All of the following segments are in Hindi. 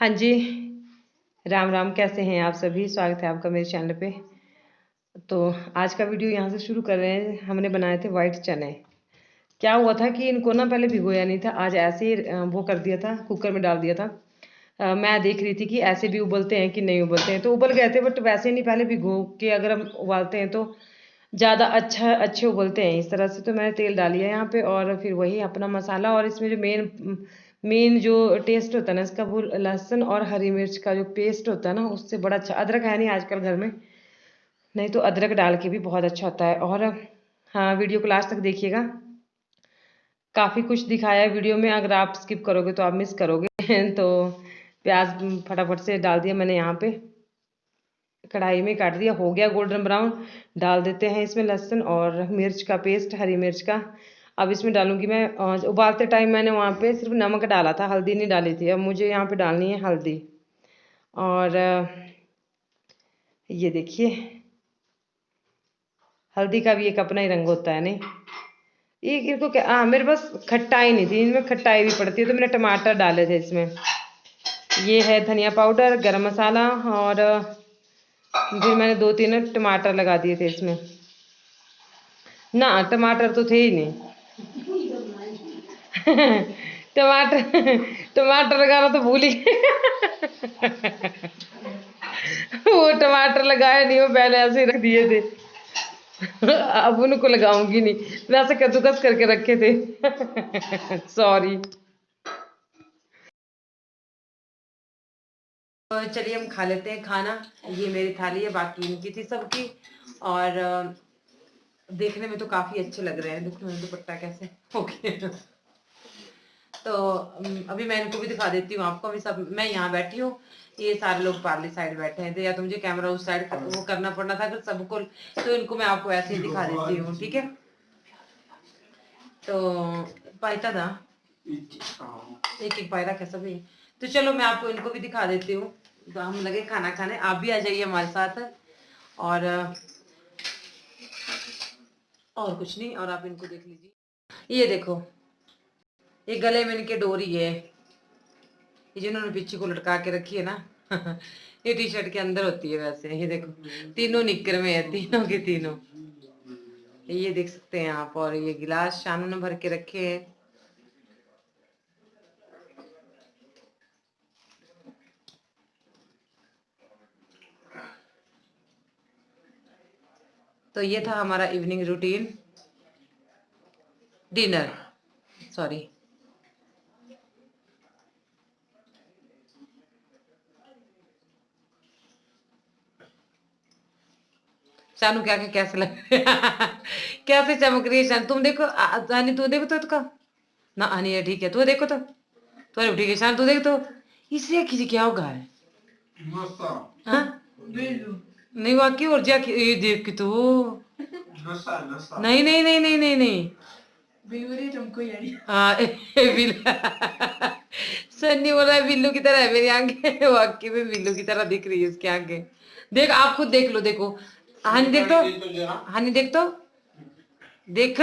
हाँ जी, राम राम। कैसे हैं आप सभी? स्वागत है आपका मेरे चैनल पे। तो आज का वीडियो यहाँ से शुरू कर रहे हैं। हमने बनाए थे वाइट चने। क्या हुआ था कि इनको ना पहले भिगोया नहीं था, आज ऐसे ही वो कर दिया था, कुकर में डाल दिया था। मैं देख रही थी कि ऐसे भी उबलते हैं कि नहीं उबलते हैं, तो उबल गए थे, बट वैसे नहीं, पहले भिगो के अगर हम उबालते हैं तो ज़्यादा अच्छे उबलते हैं इस तरह से। तो मैंने तेल डाल लिया यहाँ पे, और फिर वही अपना मसाला, और इसमें जो मेन जो टेस्ट होता है ना इसका, वो लहसुन और हरी मिर्च का जो पेस्ट होता है ना, उससे बड़ा अच्छा। अदरक है नहीं आजकल घर में, नहीं तो अदरक डाल के भी बहुत अच्छा होता है। और हाँ, वीडियो को लास्ट तक देखिएगा, काफ़ी कुछ दिखाया है वीडियो में, अगर आप स्किप करोगे तो आप मिस करोगे। तो प्याज फटाफट से डाल दिया मैंने यहाँ पे, कढ़ाई में काट दिया, हो गया गोल्डन ब्राउन। डाल देते हैं इसमें लहसुन और मिर्च का पेस्ट, हरी मिर्च का। अब इसमें डालूंगी मैं, उबालते टाइम मैंने वहाँ पे सिर्फ नमक डाला था, हल्दी नहीं डाली थी। अब मुझे यहाँ पे डालनी है हल्दी। और ये देखिए, हल्दी का भी एक अपना ही रंग होता है नहीं। ये इनको क्या, मेरे पास खट्टाई नहीं थी, इनमें खट्टाई भी पड़ती है, तो मैंने टमाटर डाले थे इसमें। ये है धनिया पाउडर, गरम मसाला, और फिर मैंने 2-3 टमाटर लगा दिए थे इसमें। ना, टमाटर तो थे ही नहीं। टमाटर टमाटर लगाना तो भूल ही गए। वो टमाटर लगाए नहीं, वो पहले ऐसे ही रख दिए थे। अब उनको लगाऊंगी नहीं, वैसे कद्दूकस करके रखे थे। सॉरी। तो चलिए हम खा लेते हैं खाना। ये मेरी थाली है, बाकी इनकी थी सबकी। और देखने में तो काफी अच्छे लग रहे हैं। देखो दुपट्टा कैसे हो गया। तो अभी मैं इनको भी दिखा देती हूँ आपको। अभी सब, मैं यहाँ बैठी हूँ, ये सारे लोग पार्ली साइड बैठे हैं, तो या तो मुझे कैमरा उस साइड वो करना पड़ना था अगर सबको, तो इनको मैं आपको ऐसे ही दिखा देती हूँ, ठीक है। तो पायता था, एक एक पायरा कैसा भी। तो चलो मैं आपको इनको भी दिखा देती हूँ। तो हम लगे खाना खाने, आप भी आ जाइए हमारे साथ। और कुछ नहीं, और आप इनको देख लीजिए। ये देखो, ये गले में इनके डोरी है, ये जिन्होंने पीछे को लटका के रखी है ना। ये टी शर्ट के अंदर होती है वैसे। ये देखो, तीनों निक्कर में है, तीनों के तीनों। ये देख सकते हैं आप। और ये गिलास शानू ने भर के रखे हैं। तो ये था हमारा evening routine, dinner, sorry. Shanu क्या कैसे लग कैसे चमक रही है शानू, तुम देखो। आनी तू देखो तो इसका ना, आनी है ठीक है, तू देखो तो, तो ठीक है शानू, तू देख तो। इसलिए किसी क्या होगा है, हाँ? नहीं वाकई, और जा ये देख के तो, नहीं नहीं नहीं नहीं नहीं नहीं, हाँ। सन्नी बोला है बिल्लू की तरह है मेरी आंखें। वाकई में बिल्लू की तरह दिख रही है उसकी आंखें। देख, आप खुद देख लो, देखो। हनी देख तो, हनी देख तो, देख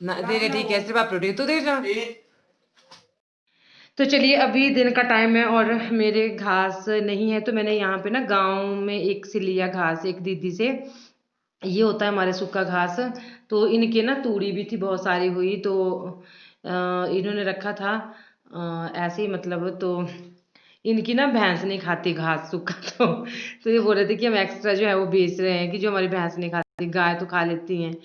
ना, दे ठीक है, सिर्फ आप प्रोटीन तो देख ना। तो चलिए, अभी दिन का टाइम है और मेरे घास नहीं है, तो मैंने यहाँ पे ना गांव में एक से लिया घास, एक दीदी से। ये होता है हमारे सूखा घास। तो इनके ना तूड़ी भी थी बहुत सारी हुई, तो इन्होंने रखा था ऐसे ही, मतलब। तो इनकी ना भैंस नहीं खाती घास सूखा। तो ये बोल रहे थे कि हम एक्स्ट्रा जो है वो बेच रहे हैं, कि जो हमारी भैंस नहीं खाती, गाय तो खा लेती हैं।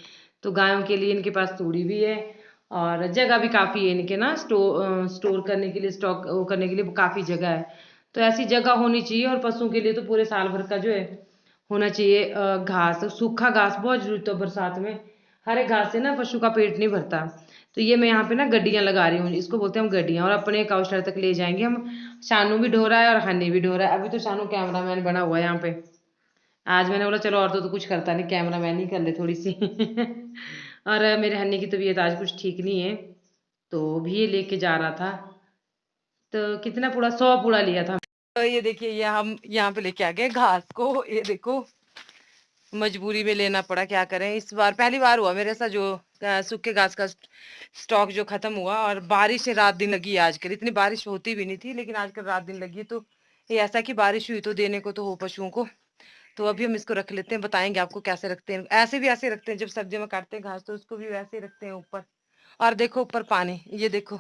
तो गायों के लिए इनके पास तूड़ी भी है, और जगह भी काफ़ी है इनके ना, स्टोर करने के लिए, स्टॉक वो करने के लिए काफ़ी जगह है। तो ऐसी जगह होनी चाहिए, और पशुओं के लिए तो पूरे साल भर का जो है होना चाहिए घास। सूखा घास बहुत जरूरत है बरसात में। हरे घास से ना पशु का पेट नहीं भरता। तो ये मैं यहाँ पे ना गड्डियाँ लगा रही हूँ, इसको बोलते हैं हम गड्डियाँ, और अपने काउशर तक ले जाएंगे हम। शानू भी ढो रहा है और हनी भी ढो रहा है। अभी तो शानू कैमरामैन बना हुआ है यहाँ पे। आज मैंने बोला चलो, और तो कुछ करता नहीं, कैमरामैन ही कर ले थोड़ी सी। और मेरे हन्नी की तबीयत आज कुछ ठीक नहीं है, तो भी ये लेके जा रहा था। तो कितना पूड़ा, 100 पूड़ा लिया था। तो ये देखिए, ये हम यहाँ पे लेके आ गए घास को। ये देखो, मजबूरी में लेना पड़ा, क्या करें। इस बार पहली बार हुआ मेरे साथ जो सूखे घास का स्टॉक जो खत्म हुआ, और बारिश से रात दिन लगी है आजकल। इतनी बारिश होती भी नहीं थी, लेकिन आजकल रात दिन लगी है। तो ये ऐसा कि बारिश हुई तो देने को तो हो पशुओं को। तो अभी हम इसको रख लेते हैं, बताएंगे आपको कैसे रखते हैं। ऐसे भी ऐसे रखते हैं, जब सर्दियों में काटते हैं घास तो उसको भी वैसे ही रखते हैं ऊपर। और देखो ऊपर पानी, ये देखो,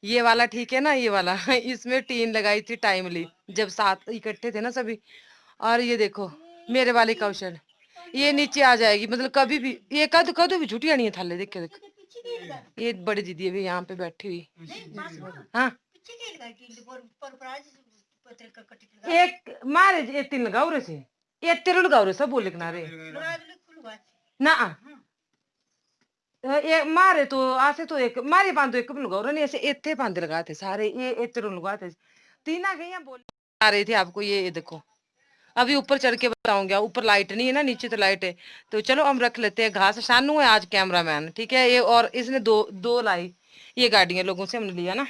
ये वाला ठीक है ना, ये वाला इसमें टीन लगाई थी टाइमली, जब साथ इकट्ठे थे ना सभी। और ये देखो मेरे वाली कौशल, ये नीचे आ जाएगी, मतलब कभी भी ये कद कदू भी छुट्टियां नहीं है थाले। देख के देख, ये बड़ी दीदी अभी यहाँ पे बैठी हुई। हाँ एक मारे ये तीन लगाओ रे से, ये तेरे लगाओ रे सब बोले किनारे ना ये मारे तो आसे तो एक मारे बांधो एक लगाओ रे, नहीं ऐसे इतने बांधे लगाए थे सारे, ये इतने लगाए थे। तीन आ गई बोल आ रही थी आपको। ये देखो अभी ऊपर चढ़ के बताऊंगी। ऊपर लाइट नहीं है ना, नीचे तो लाइट है। तो चलो हम रख लेते हैं घास। शानू है आज कैमरामैन, ठीक है ये, और इसने दो दो लाई ये गाड़ियां लोगों से हमने लिया ना,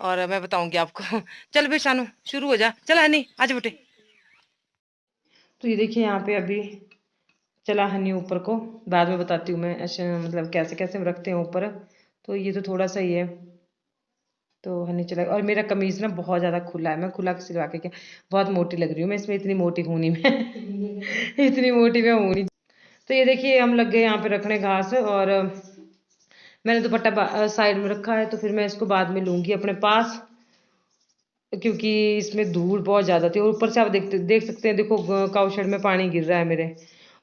और मैं बताऊंगी आपको। चल भाई शानू शुरू हो जा, चल हनी आज बेटे। तो ये देखिए यहाँ पे अभी चला हनी ऊपर को, बाद में बताती हूँ मैं ऐसे मतलब कैसे कैसे हम रखते हैं ऊपर। तो ये तो थोड़ा सा ही है, तो हनी चला। और मेरा कमीज ना बहुत ज़्यादा खुला है, मैं खुला सिलवा के क्या, बहुत मोटी लग रही हूँ मैं इसमें, इतनी मोटी हूँ नहीं मैं इतनी मोटी मैं हूँ नहीं। तो ये देखिए हम लग गए यहाँ पे रखने घास, और मैंने दुपट्टा साइड में रखा है, तो फिर मैं इसको बाद में लूँगी अपने पास, क्योंकि इसमें धूल बहुत ज़्यादा थी। और ऊपर से आप देख सकते हैं, देखो काऊ शेड में पानी गिर रहा है मेरे।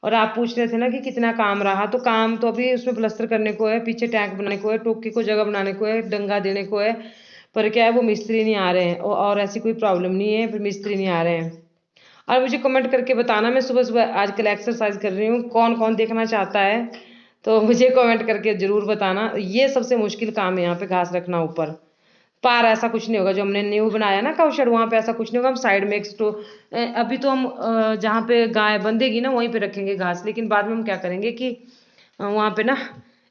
और आप पूछ रहे थे ना कि कितना काम रहा, तो काम तो अभी उसमें प्लास्टर करने को है, पीछे टैंक बनाने को है, टोकी को जगह बनाने को है, डंगा देने को है। पर क्या है वो मिस्त्री नहीं आ रहे हैं, और ऐसी कोई प्रॉब्लम नहीं है, फिर मिस्त्री नहीं आ रहे हैं। और मुझे कमेंट करके बताना, मैं सुबह सुबह आजकल एक्सरसाइज कर रही हूँ, कौन कौन देखना चाहता है तो मुझे कमेंट करके ज़रूर बताना। ये सबसे मुश्किल काम है यहाँ पे घास रखना ऊपर। पार ऐसा कुछ नहीं होगा, जो हमने न्यू बनाया ना काउशेड, वहाँ पे ऐसा कुछ नहीं होगा। हम साइड में एक अभी तो हम जहाँ पे गाय बंधेगी ना वहीं पे रखेंगे घास, लेकिन बाद में हम क्या करेंगे कि वहाँ पे ना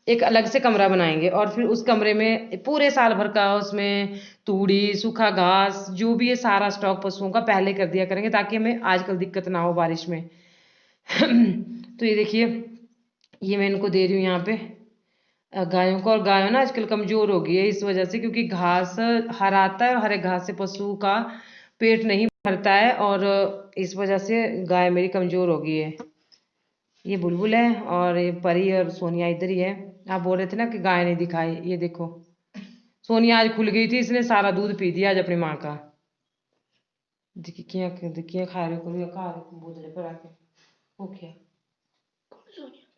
एक अलग से कमरा बनाएंगे, और फिर उस कमरे में पूरे साल भर का उसमें तूड़ी सूखा घास जो भी है सारा स्टॉक पशुओं का पहले कर दिया करेंगे, ताकि हमें आजकल दिक्कत ना हो बारिश में। तो ये देखिए ये मैं इनको दे रही हूँ यहाँ पे गायों को। और गायों ना आजकल कमजोर हो गई है इस वजह से, क्योंकि घास हराता है, और हरे घास से पशु का पेट नहीं भरता है, और इस वजह से गाय मेरी कमजोर हो गई है। ये बुलबुल है, और ये परी और सोनिया इधर ही है। आप बोल रहे थे ना कि गाय नहीं दिखाई, ये देखो सोनिया आज खुल गई थी, इसने सारा दूध पी दिया आज अपनी माँ का। देखिए खा रहे को खा रहे बोतले पर आके हो गया।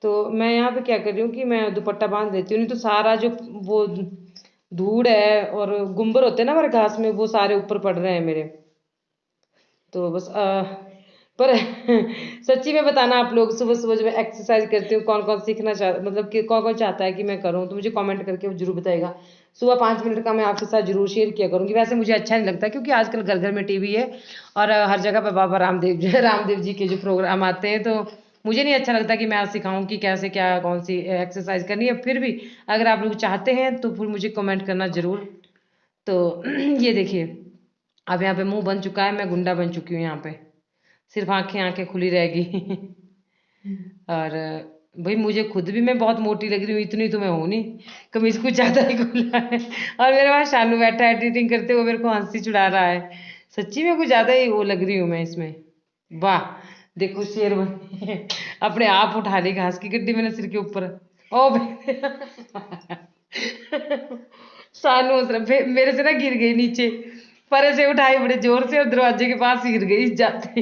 तो मैं यहाँ पे क्या कर रही हूँ कि मैं दुपट्टा बांध देती हूँ, नहीं तो सारा जो वो धूड़ है और गुम्बर होते हैं ना हमारे घास में, वो सारे ऊपर पड़ रहे हैं मेरे। तो बस पर सच्ची में बताना, आप लोग सुबह सुबह जब मैं एक्सरसाइज करती हूँ, कौन कौन सीखना मतलब कि कौन कौन चाहता है कि मैं करूँ, तो मुझे कमेंट करके जरूर बताएगा। सुबह 5 मिनट का मैं आपके साथ जरूर शेयर किया करूँगी। वैसे मुझे अच्छा नहीं लगता, क्योंकि आजकल घर घर में टीवी है, और हर जगह पर बाबा रामदेव जी के जो प्रोग्राम आते हैं, तो मुझे नहीं अच्छा लगता कि मैं आज सिखाऊं कि कैसे क्या कौन सी एक्सरसाइज करनी है। फिर भी अगर आप लोग चाहते हैं तो फिर मुझे कमेंट करना जरूर। तो ये देखिए अब यहाँ पे मुंह बन चुका है, मैं गुंडा बन चुकी हूँ यहाँ पे, सिर्फ आंखें आंखें खुली रहेगी। और भाई मुझे खुद भी मैं बहुत मोटी लग रही हूँ, इतनी तो मैं हूँ नहीं, कमीज कुछ ज्यादा ही खुला है। और मेरे पास शानू बैठा है एडिटिंग करते हुए, मेरे को हंसी छुड़ा रहा है। सच्ची में कुछ ज्यादा ही वो लग रही हूँ मैं इसमें। वाह देखो शेर बनी है। अपने आप उठा ली घास की गड्डी मैंने सिर के ऊपर। ओ शानू मेरे से ना गिर गई नीचे, पर से उठाई बड़े जोर से, और दरवाजे के पास गिर गई जाते।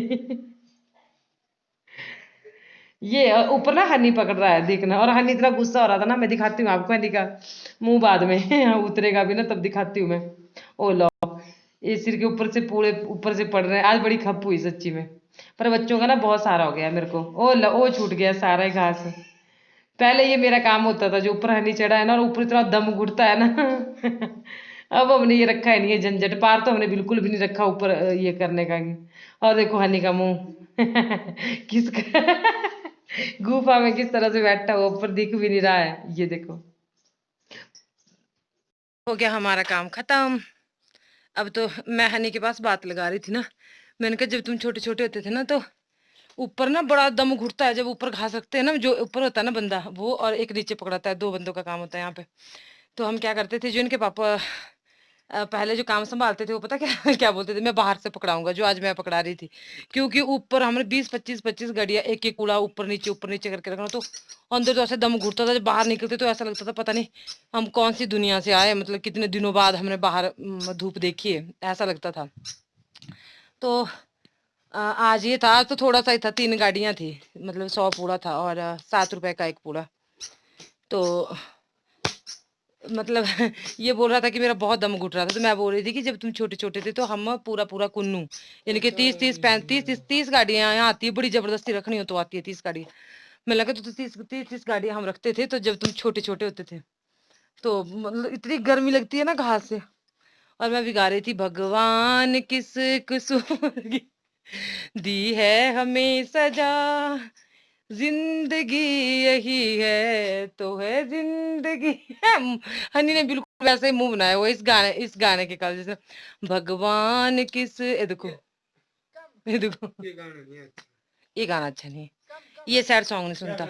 ये ऊपर ना हनी पकड़ रहा है देखना, और हनी इतना गुस्सा हो रहा था ना, मैं दिखाती हूँ आपको हनी का मुंह बाद में। उतरेगा भी ना तब दिखाती हूँ मैं। ओ लो ये सिर के ऊपर से पूरे ऊपर से पड़ रहे हैं, आज बड़ी खप हुई सच्ची में। पर बच्चों का ना बहुत सारा हो गया मेरे को। ओ लो ओ छूट गया सारा ही घास। पहले ये मेरा काम होता था, जो ऊपर हनी चढ़ा है ना, और ऊपर इतना दम घुटता है ना। अब हमने ये रखा ही नहीं है झंझट, पार तो हमने बिल्कुल भी नहीं रखा ऊपर ये करने का। और देखो हनी का मुंह किसका गुफा में किस तरह से बैठा हुआ, ऊपर दिख भी नहीं रहा है। ये देखो हो गया हमारा काम खत्म। अब तो मैं हनी के पास बात लगा रही थी ना, मैंने कहा जब तुम छोटे छोटे होते थे ना, तो ऊपर ना बड़ा दम घुटता है जब ऊपर घास रखते हैं ना, जो ऊपर होता है ना बंदा वो, और एक नीचे पकड़ाता है, 2 बंदों का काम होता है यहाँ पे। तो हम क्या करते थे, जो इनके पापा पहले जो काम संभालते थे वो पता क्या क्या बोलते थे, मैं बाहर से पकड़ाऊंगा, जो आज मैं पकड़ा रही थी, क्योंकि ऊपर हमने 20-25 गाड़ियां एक एक कूड़ा ऊपर नीचे करके रखना, तो अंदर तो ऐसे दम घुटता था, जब बाहर निकलते तो ऐसा लगता था पता नहीं हम कौन सी दुनिया से आए, मतलब कितने दिनों बाद हमने बाहर धूप देखी है, ऐसा लगता था। तो आज ये था, आज तो थोड़ा सा ही था, 3 गाड़ियां थी, मतलब 100 पूड़ा था और 7 रुपए का एक पूड़ा। तो मतलब ये बोल रहा था कि मेरा बहुत दम घुट रहा था, तो मैं बोल रही थी कि जब तुम छोटे छोटे थे तो हम पूरा पूरा कुन्नू, यानी कि 30 गाड़ियां यहाँ आती है, बड़ी जबरदस्ती रखनी हो तो आती है 30 गाड़ियां। मैं लगा तो 30 गाड़ियां हम रखते थे, तो जब तुम छोटे छोटे होते थे तो मतलब इतनी गर्मी लगती है ना घास से। और मैं भी गा रही थी, भगवान किस कसूर की दी है हमें सजा, जिंदगी यही है तो है जिंदगी। हनी ने बिल्कुल वैसे ही मुंह बनाया वो इस गाने के कल जैसे, भगवान किस, ये देखो, ये देखो, ये गाना अच्छा नहीं है, ये सैड सॉन्ग नहीं सुनता,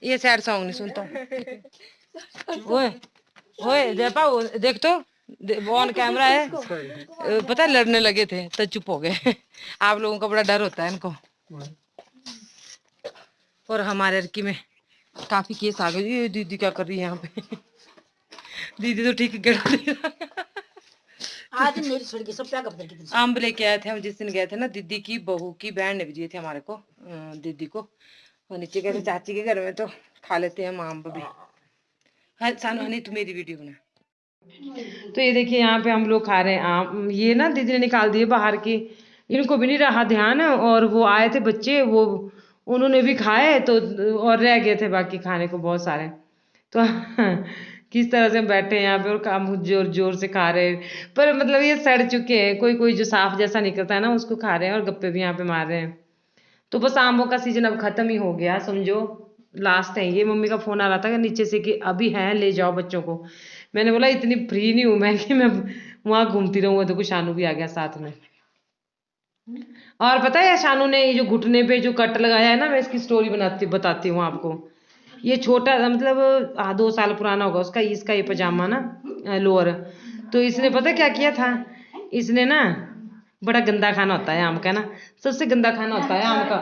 ये सैड सॉन्ग नहीं सुनता। ओए ओए जयपा देख तो, वो ऑन कैमरा है। पता है लड़ने लगे थे तो चुप हो गए। आप लोगों का बड़ा डर होता है इनको। और हमारे लड़की में काफी केस आ गए। ये दीदी क्या कर रही है यहाँ पे? दीदी तो ठीक कर दी। आज मेरी सड़की सब क्या कर देगी। आम लेके आए थे हम जिस दिन गए थे ना, दीदी की बहू की बहन ने भी दिए थे हमारे को, दीदी को। और नीचे गए थे चाची के घर में, तो खा लेते हैं हम आम भी। हाँ सानू, हनी तू मेरी वीडियो बना। तो ये देखिए यहाँ पे हम लोग खा रहे हैं आम, ये ना दीदी ने निकाल दिए बाहर की, इनको भी नहीं रहा ध्यान, और वो आए थे बच्चे, वो उन्होंने भी खाए तो, और रह गए थे बाकी खाने को बहुत सारे। तो किस तरह से हम बैठे हैं यहाँ पे और काम जोर जोर से खा रहे हैं, पर मतलब ये सड़ चुके हैं, कोई कोई जो साफ जैसा निकलता है ना उसको खा रहे हैं, और गप्पे भी यहाँ पे मार रहे हैं। तो बस आमों का सीजन अब खत्म ही हो गया समझो, लास्ट है ये। मम्मी का फोन आ रहा था कि नीचे से कि अभी हैं ले जाओ बच्चों को। मैंने बोला इतनी फ्री नहीं हूं मैं कि मैं वहां घूमती रहूंगा। देखो शानू भी आ गया साथ में। और पता है शानू ने ये जो घुटने पे जो कट लगाया है ना, मैं इसकी स्टोरी बताती हूँ आपको। ये छोटा मतलब 2 साल पुराना होगा उसका, इसका ये पजामा ना लोअर। तो इसने पता क्या किया था, इसने ना, बड़ा गंदा खाना होता है आम का ना, सबसे गंदा खाना होता है आम का,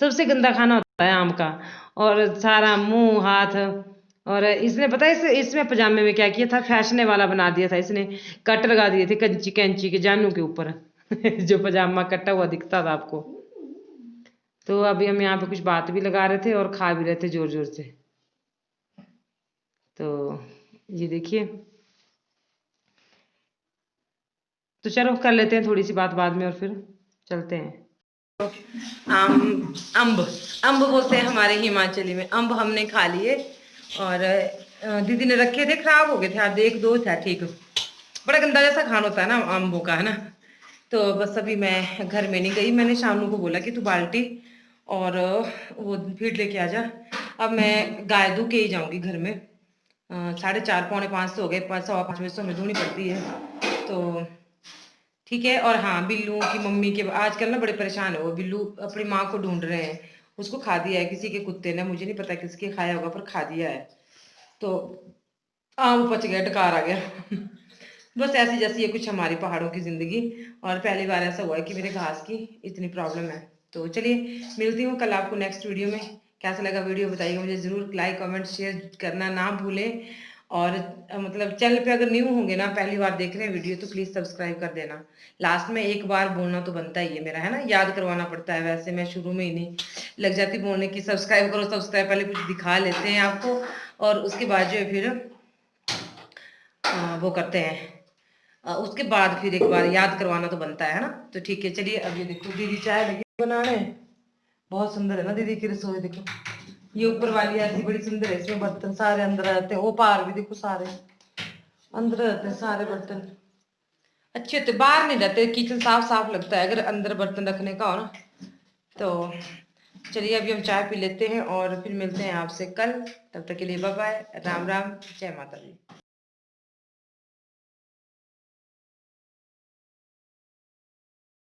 सबसे गंदा खाना होता है आम का। और सारा मुंह हाथ, और इसने पता है इसमें पजामे में क्या किया था, फैशन वाला बना दिया था इसने, कट लगा दिए थे कैंची कैंची के जानू के ऊपर। जो पजामा कटा हुआ दिखता था आपको। तो अभी हम यहाँ पे कुछ बात भी लगा रहे थे और खा भी रहे थे जोर जोर से। तो ये देखिए, तो चलो कर लेते हैं थोड़ी सी बात बाद में और फिर चलते हैं। आम, अम्ब अम्ब बोलते हैं हमारे हिमाचली में। अम्ब हमने खा लिए, और दीदी ने रखे थे, खराब हो गए थे, आज 1-2 था ठीक। बड़ा गंदा जैसा खाना होता है ना अम्बों का, है ना। तो बस अभी मैं घर में नहीं गई, मैंने शानू को बोला कि तू बाल्टी और वो फीड लेके आ जा। अब मैं गाय दूँ के ही जाऊंगी घर में, 4:30 पौने 5 तो हो गए, 5 सवा 5 बजे तो हमें धोनी पड़ती है। तो ठीक है। और हाँ, बिल्लू की मम्मी के आजकल ना बड़े परेशान है वो, बिल्लू अपनी माँ को ढूंढ रहे हैं। उसको खा दिया है किसी के कुत्ते ने, मुझे नहीं पता किसके खाया होगा पर खा दिया है। तो आम पच गया, डकार आ गया। बस ऐसी जैसी है कुछ हमारी पहाड़ों की जिंदगी। और पहली बार ऐसा हुआ है कि मेरे घास की इतनी प्रॉब्लम है। तो चलिए मिलती हूँ कल आपको नेक्स्ट वीडियो में। कैसा लगा वीडियो बताइएगा मुझे ज़रूर, लाइक कमेंट शेयर करना ना भूलें। और मतलब चैनल पे अगर न्यू होंगे ना, पहली बार देख रहे हैं वीडियो, तो प्लीज़ सब्सक्राइब कर देना। लास्ट में एक बार बोलना तो बनता ही है मेरा, है ना, याद करवाना पड़ता है। वैसे मैं शुरू में ही नहीं लग जाती बोलने की, सब्सक्राइब करो सब्सक्राइब, पहले कुछ दिखा लेते हैं आपको, और उसके बाद जो है फिर वो करते हैं, उसके बाद फिर एक बार याद करवाना तो बनता है ना। तो ठीक है चलिए, अब ये देखो दीदी चाय लगी बनाने, बहुत सुंदर है ना दीदी की रसोई। देखो ये ऊपर वाली ऐसी बड़ी सुंदर है, इसमें बर्तन सारे अंदर रहते हैं, वो पार भी देखो सारे अंदर रहते हैं, सारे बर्तन अच्छे होते, बाहर नहीं रहते, किचन साफ साफ लगता है अगर अंदर बर्तन रखने का हो ना। तो चलिए अभी हम चाय पी लेते हैं और फिर मिलते हैं आपसे कल। तब तक के लिए बाय बाय, राम राम, जय माता दी।